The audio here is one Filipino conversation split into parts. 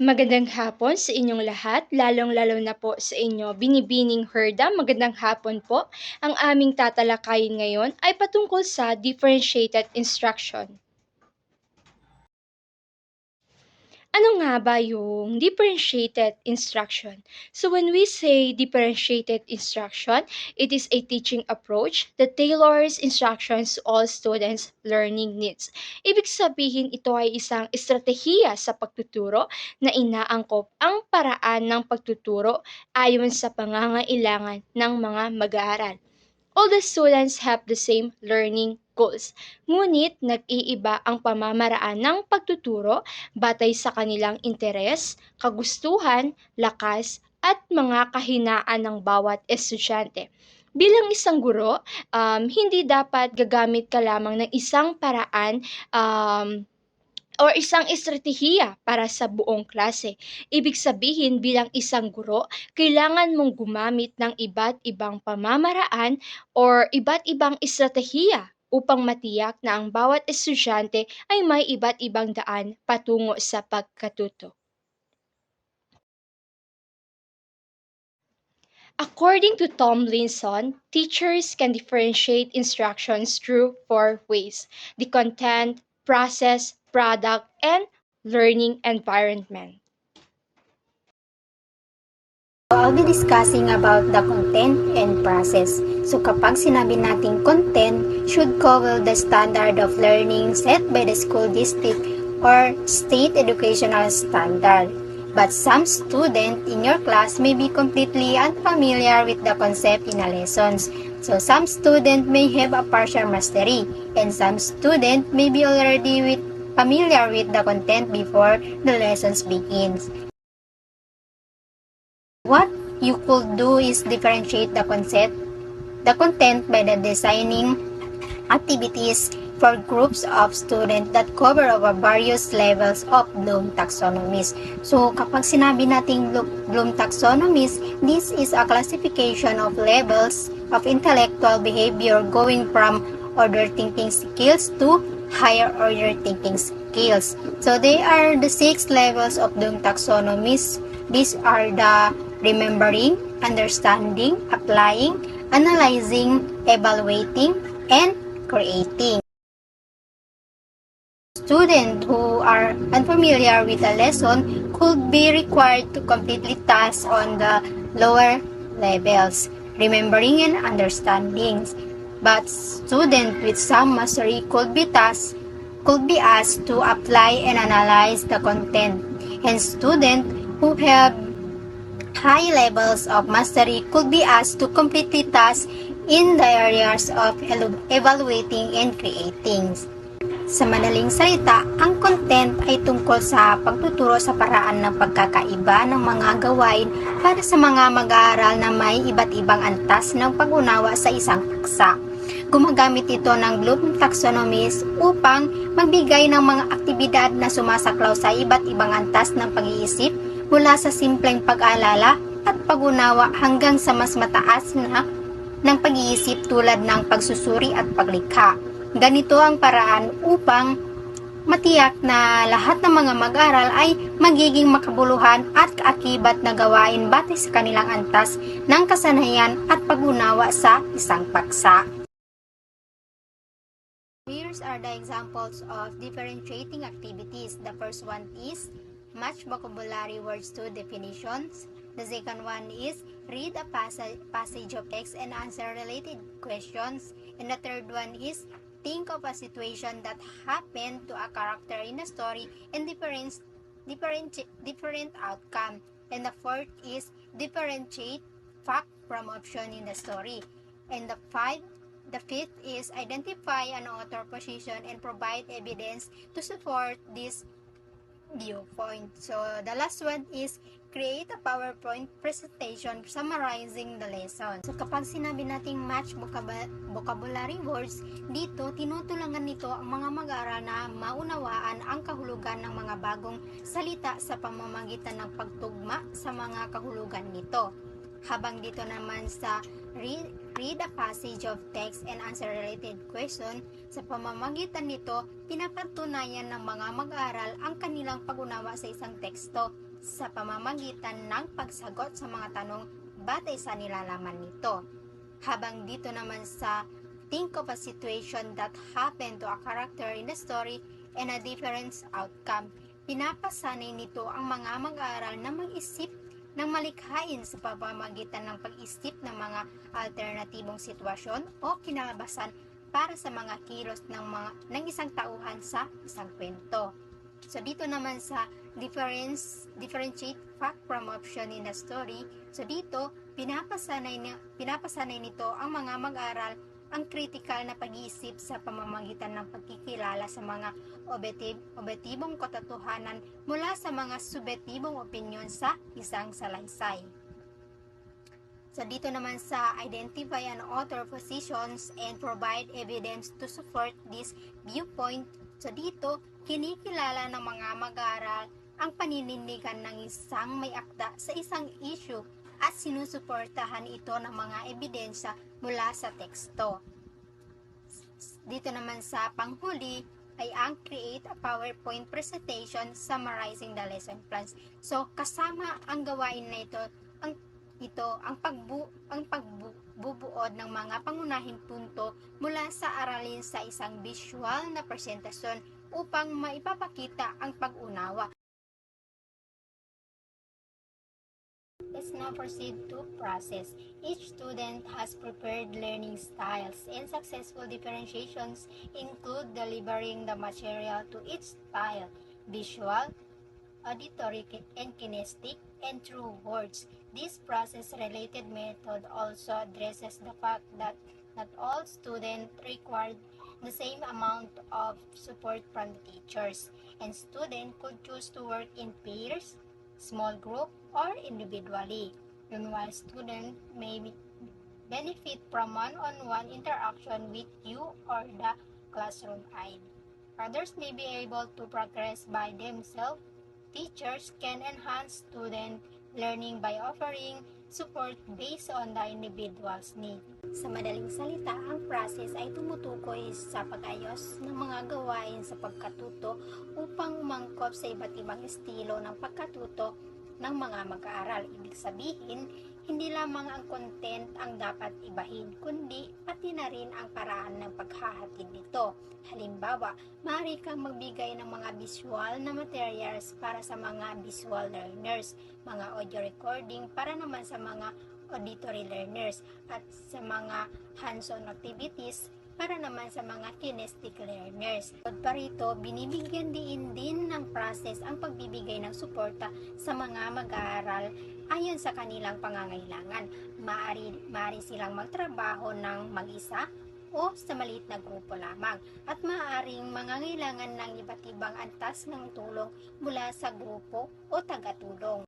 Magandang hapon sa inyong lahat, lalong-lalo na po sa inyo, Binibining Herda. Magandang hapon po. Ang aming tatalakayin ngayon ay patungkol sa differentiated instruction. Ano nga ba yung differentiated instruction? So when we say differentiated instruction, it is a teaching approach that tailors instructions to all students' learning needs. Ibig sabihin ito ay isang estratehiya sa pagtuturo na inaangkop ang paraan ng pagtuturo ayon sa pangangailangan ng mga mag-aaral. All the students have the same learning goals. Ngunit nag-iiba ang pamamaraan ng pagtuturo batay sa kanilang interes, kagustuhan, lakas, at mga kahinaan ng bawat estudyante. Bilang isang guro, hindi dapat gagamit ka lamang ng isang paraan or isang estratehiya para sa buong klase. Ibig sabihin bilang isang guro, kailangan mong gumamit ng iba't ibang pamamaraan or iba't ibang estratehiya upang matiyak na ang bawat estudyante ay may iba't ibang daan patungo sa pagkatuto. According to Tomlinson, teachers can differentiate instructions through four ways: the content, process, product, and learning environment. So, I'll be discussing about the content and process. So, kapag sinabi nating content, should cover the standard of learning set by the school district or state educational standard. But some student in your class may be completely unfamiliar with the concept in a lessons. So, some student may have a partial mastery, and some student may be already familiar with the content before the lessons begins. What you could do is differentiate the content by the designing activities for groups of students that cover over various levels of Bloom taxonomies. So, kapag sinabi nating Bloom taxonomies, this is a classification of levels of intellectual behavior going from order thinking skills to higher order thinking skills. So, they are the 6 levels of Bloom taxonomies. These are the remembering, understanding, applying, analyzing, evaluating, and creating. Students who are unfamiliar with a lesson could be required to completely tasks on the lower levels, remembering and understanding. But students with some mastery could be asked to apply and analyze the content. And students who have high levels of mastery could be asked to completely tasks in the areas of evaluating and creating. Sa madaling salita, ang content ay tungkol sa pagtuturo sa paraan ng pagkakaiba ng mga gawain para sa mga mag-aaral na may iba't ibang antas ng pag-unawa sa isang paksa. Gumagamit ito ng Bloom taxonomies upang magbigay ng mga aktibidad na sumasaklaw sa iba't ibang antas ng pag-iisip mula sa simpleng pag-aalala at pag-unawa hanggang sa mas mataas na ng pag-iisip tulad ng pagsusuri at paglikha. Ganito ang paraan upang matiyak na lahat ng mga mag-aral ay magiging makabuluhan at kaakibat na gawain batay sa kanilang antas ng kasanayan at pag-unawa sa isang paksa. Here are the examples of differentiating activities. The first one is match vocabulary words to definitions. The second one is read a passage of text and answer related questions. And the third one is think of a situation that happened to a character in a story and different outcome. And the fourth is differentiate fact from option in the story. And the fifth is identify an author position and provide evidence to support this viewpoint. So the last one is create a PowerPoint presentation summarizing the lesson. So kapag sinabi nating match vocabulary words, dito tinutulungan nito ang mga mag-aaral na maunawaan ang kahulugan ng mga bagong salita sa pamamagitan ng pagtugma sa mga kahulugan nito. Habang dito naman sa Read a passage of text and answer related question. Sa pamamagitan nito, pinapatunayan ng mga mag-aaral ang kanilang pag-unawa sa isang teksto sa pamamagitan ng pagsagot sa mga tanong batay sa nilalaman nito. Habang dito naman sa think of a situation that happened to a character in the story and a different outcome, pinapasanay nito ang mga mag-aaral na mag-isip ng malikhain sa pamamagitan ng pag-isip ng mga alternatibong sitwasyon o kinalabasan para sa mga kilos ng isang tauhan sa isang kwento. So dito naman sa differentiate fact from option in a story, so dito pinapasanay nito ang mga mag-aral ang critical na pag-iisip sa pamamagitan ng pagkikilala sa mga objektibong katotohanan mula sa mga subjektibong opinyon sa isang salaysay. So dito naman sa identify an author positions and provide evidence to support this viewpoint. So dito, kinikilala ng mga mag-aaral ang paninindigan ng isang may akda sa isang issue at sinusuportahan ito ng mga ebidensya mula sa teksto. Dito naman sa panghuli ay ang create a PowerPoint presentation summarizing the lesson plans. So kasama ang gawain na ito ang pagbubuod ng mga pangunahing punto mula sa aralin sa isang visual na presentasyon upang maipapakita ang pag-unawa. Let's now proceed to process. Each student has prepared learning styles, and successful differentiations include delivering the material to each style, visual, auditory, and kinesthetic, and through words. This process-related method also addresses the fact that not all students require the same amount of support from the teachers, and students could choose to work in pairs, small group, or individually. Meanwhile, students may benefit from one-on-one interaction with you or the classroom aide. Others may be able to progress by themselves. Teachers can enhance student learning by offering support based on the individual's need. Sa madaling salita, ang process ay tumutukoy sa pag-ayos ng mga gawain sa pagkatuto upang umangkop sa iba't ibang estilo ng pagkatuto ng mga mag-aaral. Ibig sabihin, hindi lamang ang content ang dapat ibahin, kundi pati na rin ang paraan ng paghahatid nito. Halimbawa, maaari kang magbigay ng mga visual na materials para sa mga visual learners, mga audio recording para naman sa mga auditory learners, at sa mga hands-on activities para naman sa mga kinesthetic learners. Bukod pa rito, binibigyan din ng process ang pagbibigay ng suporta sa mga mag-aaral ayon sa kanilang pangangailangan. Maaari silang magtrabaho ng mag-isa o sa maliit na grupo lamang, at maaaring mangangailangan ng iba't ibang antas ng tulong mula sa grupo o tagatulong.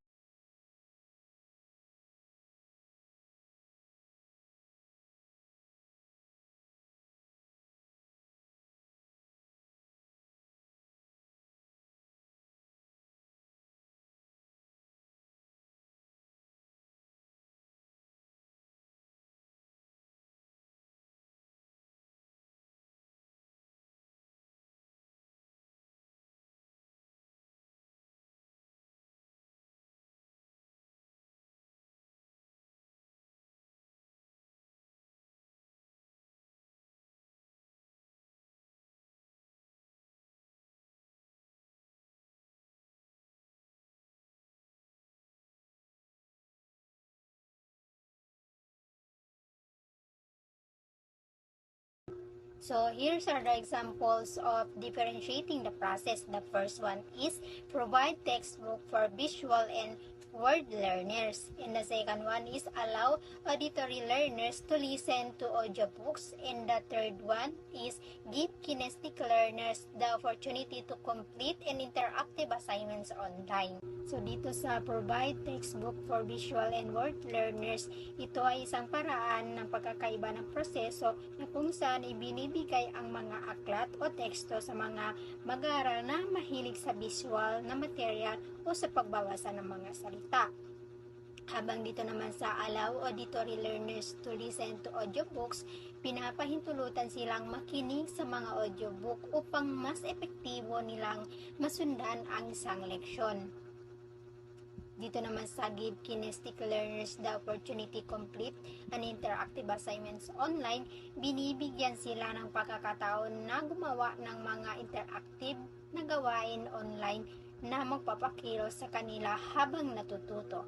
So here's are the examples of differentiating the process. The first one is provide textbook for visual and word learners. And the second one is allow auditory learners to listen to audiobooks. And the third one is give kinesthetic learners the opportunity to complete an interactive assignments online. So dito sa provide textbook for visual and word learners, ito ay isang paraan ng pagkakaiba ng proseso na kung saan ibinibigay ang mga aklat o teksto sa mga mag-aaral na mahilig sa visual na material o sa pagbabasa ng mga salita. Habang dito naman sa allow auditory learners to listen to audiobooks, pinapahintulutan silang makinig sa mga audiobook upang mas epektibo nilang masundan ang isang leksyon. Dito naman sa give kinesthetic learners the opportunity to complete an interactive assignments online, binibigyan sila ng pagkakataon na gumawa ng mga interactive na gawain online na magpapakilos sa kanila habang natututo.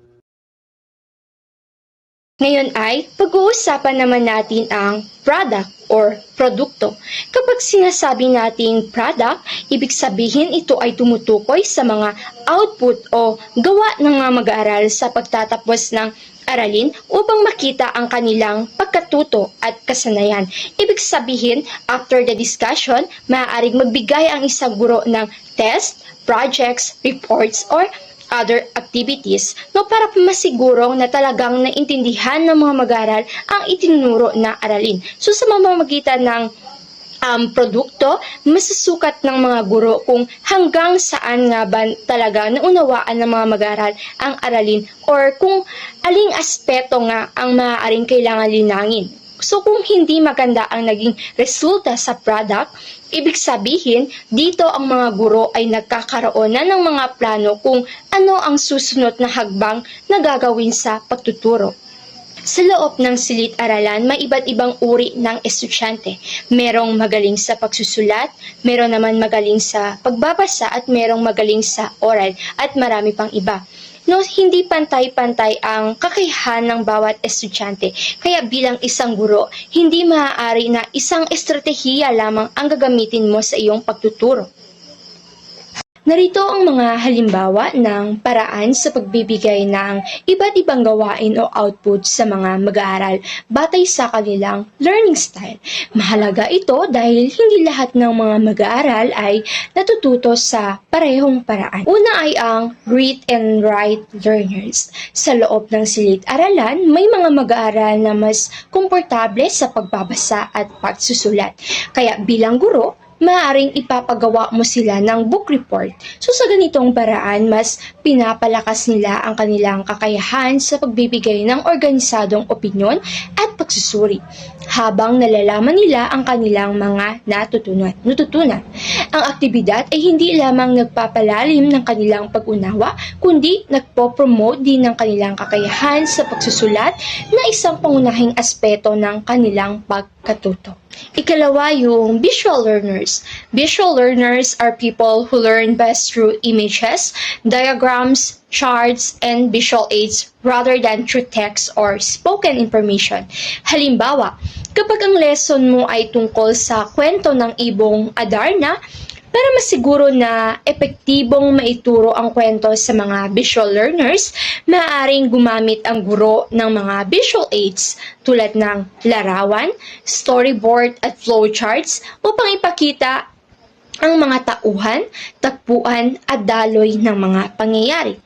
Ngayon ay pag-uusapan naman natin ang product or produkto. Kapag sinasabi nating product, ibig sabihin ito ay tumutukoy sa mga output o gawa ng mga mag-aaral sa pagtatapos ng aralin upang makita ang kanilang pagkatuto at kasanayan. Ibig sabihin, after the discussion, maaaring magbigay ang isang guro ng test, projects, reports, or other activities para masigurong na talagang naintindihan ng mga mag-aaral ang itinuro na aralin. So sa mamamagitan ng produkto, masusukat ng mga guro kung hanggang saan nga ba talaga naunawaan ng mga mag-aaral ang aralin or kung aling aspeto nga ang maaaring kailangan linangin. So kung hindi maganda ang naging resulta sa product, ibig sabihin dito ang mga guro ay nagkakaroon na ng mga plano kung ano ang susunod na hagbang na gagawin sa pagtuturo. Sa loob ng silid-aralan, may iba't ibang uri ng estudyante. Merong magaling sa pagsusulat, meron naman magaling sa pagbabasa at merong magaling sa oral at marami pang iba. No, hindi pantay-pantay ang kakayahan ng bawat estudyante. Kaya bilang isang guro, hindi maaari na isang estratehiya lamang ang gagamitin mo sa iyong pagtuturo. Narito ang mga halimbawa ng paraan sa pagbibigay ng iba't ibang gawain o output sa mga mag-aaral batay sa kanilang learning style. Mahalaga ito dahil hindi lahat ng mga mag-aaral ay natututo sa parehong paraan. Una ay ang read and write learners. Sa loob ng silid-aralan, may mga mag-aaral na mas komportable sa pagbabasa at pagsusulat. Kaya bilang guro, maaaring ipapagawa mo sila ng book report. So sa ganitong paraan, mas pinapalakas nila ang kanilang kakayahan sa pagbibigay ng organisadong opinyon at pagsusuri, habang nalalaman nila ang kanilang mga natutunan. Ang aktibidad ay hindi lamang nagpapalalim ng kanilang pag-unawa, kundi nagpo-promote din ng kanilang kakayahan sa pagsusulat na isang pangunahing aspeto ng kanilang pagkatuto. Ikalawa, yung visual learners. Visual learners are people who learn best through images, diagrams, charts, and visual aids rather than through text or spoken information. Halimbawa, kapag ang lesson mo ay tungkol sa kwento ng ibong Adarna, para masiguro na epektibong maituro ang kwento sa mga visual learners, maaaring gumamit ang guro ng mga visual aids tulad ng larawan, storyboard at flowcharts upang ipakita ang mga tauhan, tagpuan at daloy ng mga pangyayari.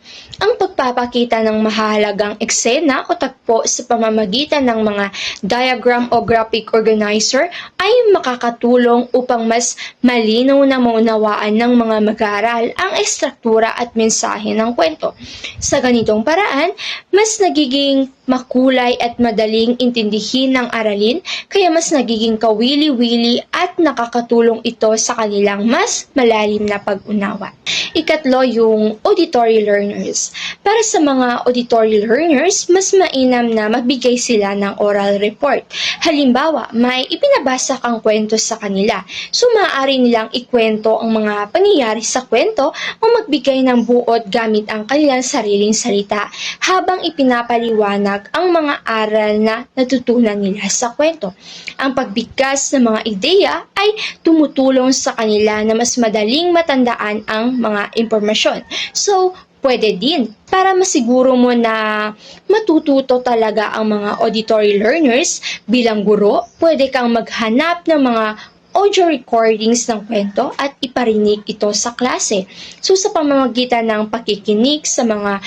Ang pagpapakita ng mahalagang eksena o tagpo sa pamamagitan ng mga diagram o graphic organizer ay makakatulong upang mas malinaw na maunawaan ng mga mag-aaral ang estruktura at mensahe ng kwento. Sa ganitong paraan, mas nagiging makulay at madaling intindihin ng aralin, kaya mas nagiging kawili-wili at nakakatulong ito sa kanilang mas malalim na pag-unawa. Ikatlo, yung auditory learners. Para sa mga auditory learners, mas mainam na magbigay sila ng oral report. Halimbawa, may ipinabasa kang kwento sa kanila. So, maaari nilang ikwento ang mga pangyayari sa kwento o magbigay ng buod gamit ang kanilang sariling salita habang ipinapaliwanag ang mga aral na natutunan nila sa kwento. Ang pagbigkas ng mga ideya ay tumutulong sa kanila na mas madaling matandaan ang mga impormasyon. So, pwede din para masiguro mo na matututo talaga ang mga auditory learners bilang guro, pwede kang maghanap ng mga audio recordings ng kwento at iparinig ito sa klase. So sa pamamagitan ng pakikinig sa mga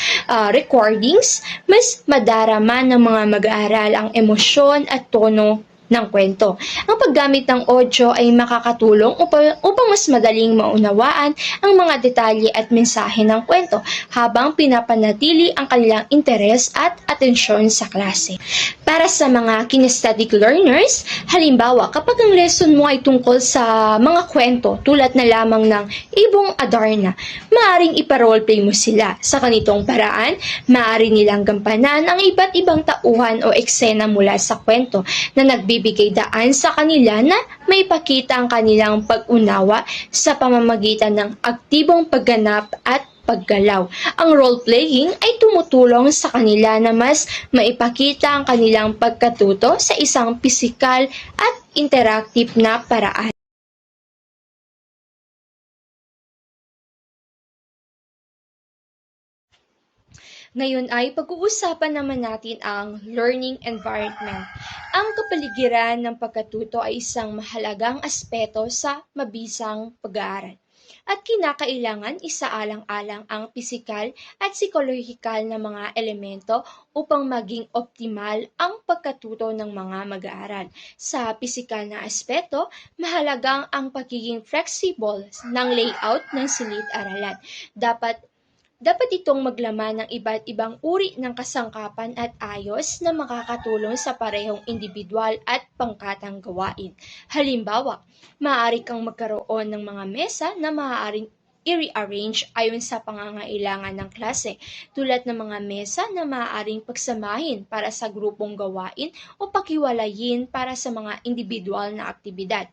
recordings, mas madarama ng mga mag-aaral ang emosyon at tono ng kwento. Ang paggamit ng audio ay makakatulong upang mas madaling maunawaan ang mga detalye at mensahe ng kwento habang pinapanatili ang kanilang interes at atensyon sa klase. Para sa mga kinesthetic learners, halimbawa kapag ang lesson mo ay tungkol sa mga kwento tulad na lamang ng Ibong Adarna, maaaring ipa-roleplay mo sila. Sa ganitong paraan, maaari nilang gampanan ang iba't ibang tauhan o eksena mula sa kwento na nagbibigay daan sa kanila na may pakita ang kanilang pag-unawa sa pamamagitan ng aktibong pagganap at paggalaw. Ang role-playing ay tumutulong sa kanila na mas maipakita ang kanilang pagkatuto sa isang pisikal at interactive na paraan. Ngayon ay pag-uusapan naman natin ang learning environment. Ang kapaligiran ng pagkatuto ay isang mahalagang aspeto sa mabisang pag-aaral. At kinakailangan isaalang-alang ang pisikal at psikolohikal na mga elemento upang maging optimal ang pagkatuto ng mga mag-aaral. Sa pisikal na aspeto, mahalagang ang pagiging flexible ng layout ng silid-aralan. Dapat itong maglaman ng iba't ibang uri ng kasangkapan at ayos na makakatulong sa parehong individual at pangkatang gawain. Halimbawa, maaari kang magkaroon ng mga mesa na maaaring i-rearrange ayon sa pangangailangan ng klase, tulad ng mga mesa na maaaring pagsamahin para sa grupong gawain o pakiwalayin para sa mga individual na aktibidad.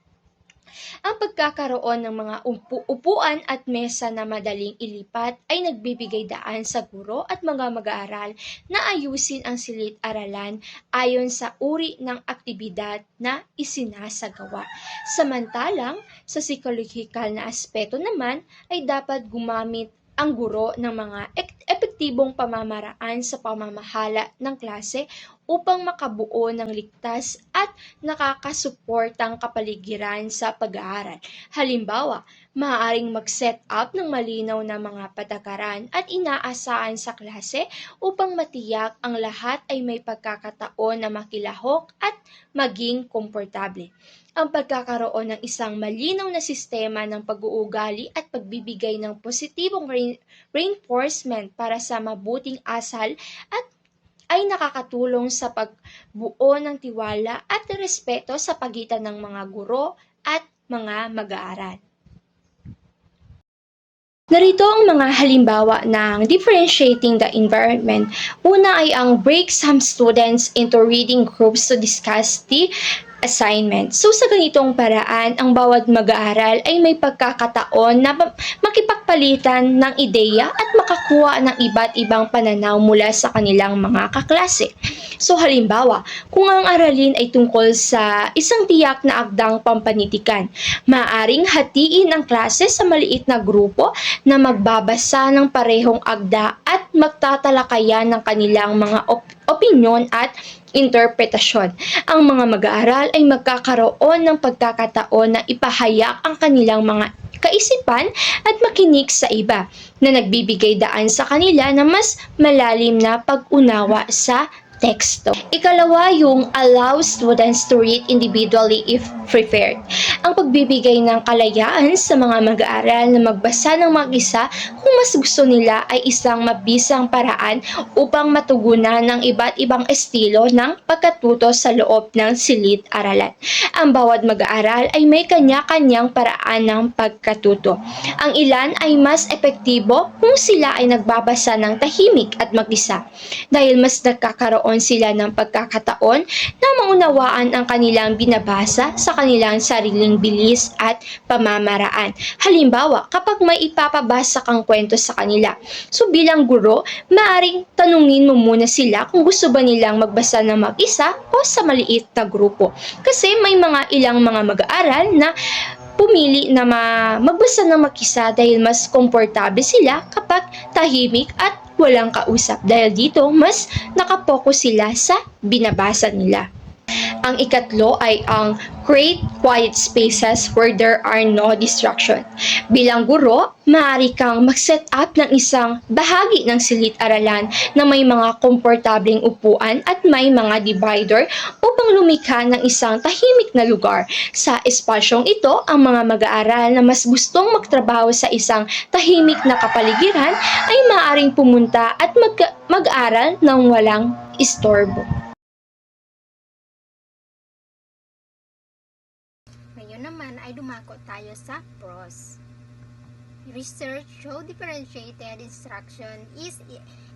Ang pagkakaroon ng mga upuan at mesa na madaling ilipat ay nagbibigay daan sa guro at mga mag-aaral na ayusin ang silid-aralan ayon sa uri ng aktibidad na isinasagawa. Samantalang, sa psikolohikal na aspeto naman ay dapat gumamit ang guro ng mga epektibong pamamaraan sa pamamahala ng klase upang makabuo ng ligtas at nakakasuportang kapaligiran sa pag-aaral. Halimbawa, maaaring mag-set up ng malinaw na mga patakaran at inaasahan sa klase upang matiyak ang lahat ay may pagkakataon na makilahok at maging komportable. Ang pagkakaroon ng isang malinaw na sistema ng pag-uugali at pagbibigay ng positibong reinforcement para sa mabuting asal at ay nakakatulong sa pagbuo ng tiwala at respeto sa pagitan ng mga guro at mga mag-aaral. Narito ang mga halimbawa ng differentiating the environment. Una ay ang break some students into reading groups to discuss the assignment. So sa ganitong paraan, ang bawat mag-aaral ay may pagkakataon na makipagpalitan ng ideya at makakuha ng iba't ibang pananaw mula sa kanilang mga kaklase. So halimbawa, kung ang aralin ay tungkol sa isang tiyak na akdang pampanitikan, maaaring hatiin ang klase sa maliit na grupo na magbabasa ng parehong akda at magtatalakayan ng kanilang mga opinyon at interpretasyon. Ang mga mag-aaral ay magkakaroon ng pagkakataon na ipahayag ang kanilang mga kaisipan at makinig sa iba na nagbibigay daan sa kanila na mas malalim na pag-unawa sa teksto. Ikalawa, yung allow students to read individually if preferred. Ang pagbibigay ng kalayaan sa mga mag-aaral na magbasa ng mag-isa kung mas gusto nila ay isang mabisang paraan upang matugunan ng iba't ibang estilo ng pagkatuto sa loob ng silid-aralan. Ang bawat mag-aaral ay may kanya-kanyang paraan ng pagkatuto. Ang ilan ay mas epektibo kung sila ay nagbabasa ng tahimik at mag-isa, dahil mas nagkakaroon sila ng pagkakataon na maunawaan ang kanilang binabasa sa kanilang sariling bilis at pamamaraan. Halimbawa, kapag may ipapabasa kang kwento sa kanila, so bilang guro, maaaring tanungin mo muna sila kung gusto ba nilang magbasa ng mag-isa o sa maliit na grupo. Kasi may ilang mga mag-aaral na pumili na magbasa ng mag-isa dahil mas komportable sila kapag tahimik at walang kausap, dahil dito mas nakapokus sila sa binabasa nila. Ang ikatlo ay ang create quiet spaces where there are no distraction. Bilang guro, maaari kang mag-set up ng isang bahagi ng silid-aralan na may mga komportableng upuan at may mga divider upang lumikha ng isang tahimik na lugar. Sa espasyong ito, ang mga mag-aaral na mas gustong magtrabaho sa isang tahimik na kapaligiran ay maaaring pumunta at mag-aral ng walang istorbo. Ngayon naman ay dumako tayo sa pros. Research show differentiated instruction is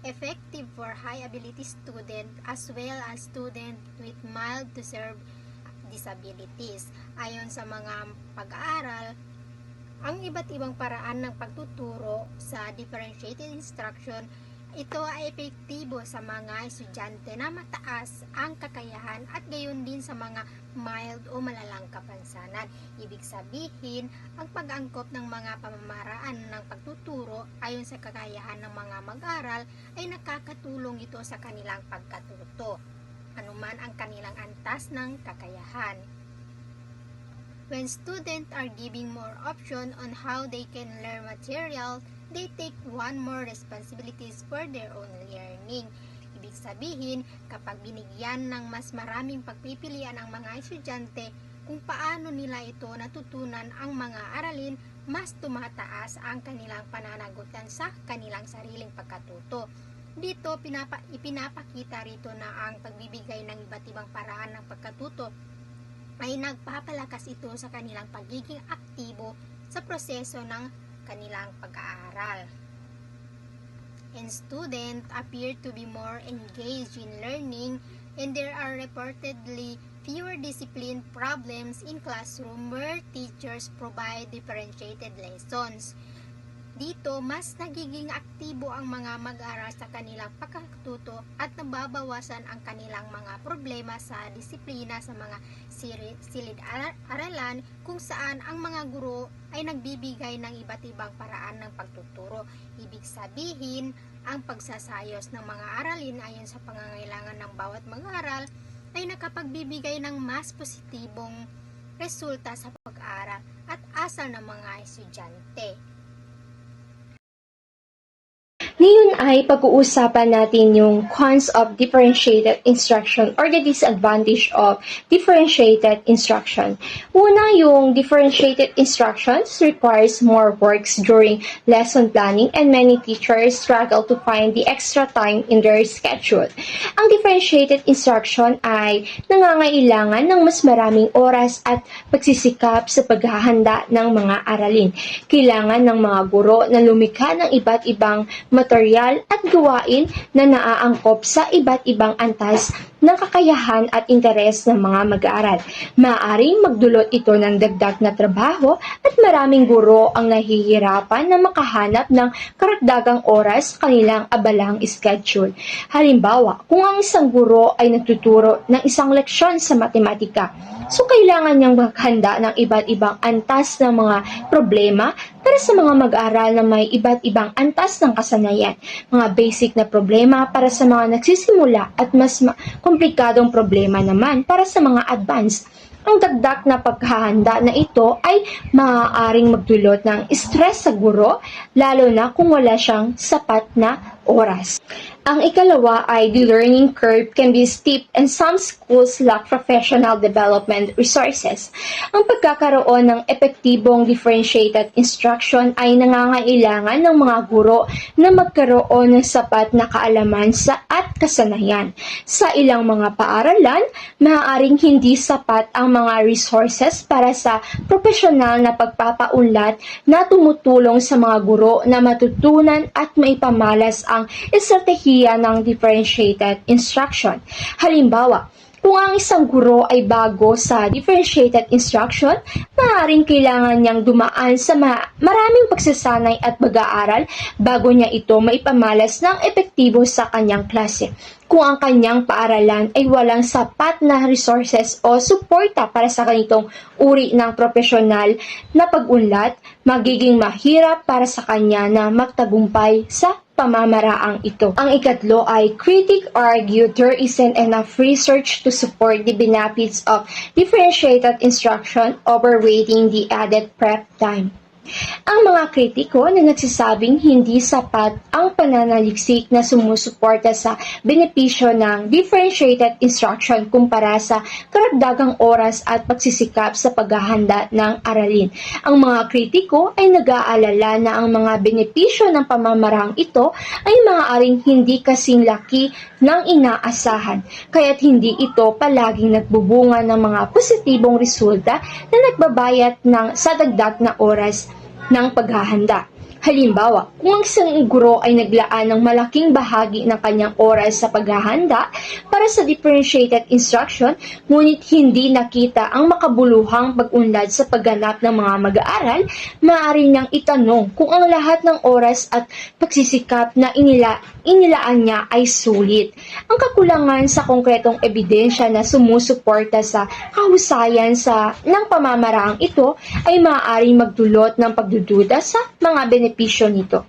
effective for high ability student as well as student with mild to severe disabilities. Ayon sa mga pag-aaral, ang iba't ibang paraan ng pagtuturo sa differentiated instruction, ito ay epektibo sa mga estudyante na mataas ang kakayahan at gayon din sa mga mild o malalang kapansanan. Ibig sabihin, ang pag-angkop ng mga pamamaraan ng pagtuturo ayon sa kakayahan ng mga mag-aral ay nakakatulong ito sa kanilang pagkatuto, anuman ang kanilang antas ng kakayahan. When students are giving more option on how they can learn material, they take one more responsibilities for their own learning. Ibig sabihin, kapag binigyan ng mas maraming pagpipilian ang mga estudyante kung paano nila ito natutunan ang mga aralin, mas tumataas ang kanilang pananagutan sa kanilang sariling pagkatuto. Dito, ipinapakita rito na ang pagbibigay ng iba't ibang paraan ng pagkatuto ay nagpapalakas ito sa kanilang pagiging aktibo sa proseso ng kanilang pag-aaral. And students appear to be more engaged in learning, and there are reportedly fewer discipline problems in classroom where teachers provide differentiated lessons. Dito, mas nagiging aktibo ang mga mag-aaral sa kanilang pagkatuto at nababawasan ang kanilang mga problema sa disiplina sa mga silid-aralan kung saan ang mga guro ay nagbibigay ng iba't ibang paraan ng pagtuturo. Ibig sabihin, ang pagsasayos ng mga aralin ayon sa pangangailangan ng bawat mag-aaral ay nakapagbibigay ng mas positibong resulta sa pag-aaral at asal ng mga estudyante. Ngayon ay pag-uusapan natin yung cons of differentiated instruction or the disadvantage of differentiated instruction. Una, yung differentiated instructions requires more works during lesson planning and many teachers struggle to find the extra time in their schedule. Ang differentiated instruction ay nangangailangan ng mas maraming oras at pagsisikap sa paghahanda ng mga aralin. Kailangan ng mga guro na lumikha ng iba't ibang material at gawain na naaangkop sa iba't ibang antas ng kakayahan at interes ng mga mag-aaral. Maaaring magdulot ito ng dagdag na trabaho at maraming guro ang nahihirapan na makahanap ng karagdagang oras sa kanilang abalang schedule. Halimbawa, kung ang isang guro ay nagtuturo ng isang leksyon sa matematika, so kailangan niyang maghanda ng iba't ibang antas ng mga problema para sa mga mag-aaral na may iba't ibang antas ng kasanayan, mga basic na problema para sa mga nagsisimula at mas komplikadong problema naman para sa mga advanced. Ang dagdag na paghahanda na ito ay maaaring magdulot ng stress sa guro, lalo na kung wala siyang sapat na oras. Ang ikalawa ay the learning curve can be steep and some schools lack professional development resources. Ang pagkakaroon ng epektibong differentiated instruction ay nangangailangan ng mga guro na magkaroon ng sapat na kaalaman at kasanayan. Sa ilang mga paaralan, maaaring hindi sapat ang mga resources para sa profesional na pagpapaunlad na tumutulong sa mga guro na matutunan at maipamalas ang estratehiya ng differentiated instruction. Halimbawa, kung ang isang guro ay bago sa differentiated instruction, maaaring kailangan niyang dumaan sa maraming pagsasanay at pag-aaral bago niya ito maipamalas ng epektibo sa kanyang klase. Kung ang kanyang paaralan ay walang sapat na resources o suporta para sa ganitong uri ng profesional na pag-unlad, magiging mahirap para sa kanya na magtagumpay sa pamamaraang ito. Ang ikatlo ay critics argue there isn't enough research to support the benefits of differentiated instruction, overweighting the added prep time. Ang mga kritiko na nagsasabing hindi sapat ang pananaliksik na sumusuporta sa benepisyo ng differentiated instruction kumpara sa karagdagang oras at pagsisikap sa paghahanda ng aralin. Ang mga kritiko ay nag-aalala na ang mga benepisyo ng pamamarang ito ay maaaring hindi kasing laki ng inaasahan, kaya't hindi ito palaging nagbubunga ng mga positibong resulta na nagbabayad sa dagdag na oras ng paghahanda. Halimbawa, kung ang isang guro ay naglaan ng malaking bahagi ng kanyang oras sa paghahanda para sa differentiated instruction, ngunit hindi nakita ang makabuluhang pag-unlad sa pagganap ng mga mag-aaral, maaari niyang itanong kung ang lahat ng oras at pagsisikap na inilaan niya ay sulit. Ang kakulangan sa konkretong ebidensya na sumusuporta sa kahusayan ng pamamaraang ito ay maaaring magdulot ng pagdududa sa mga benepisyo nito.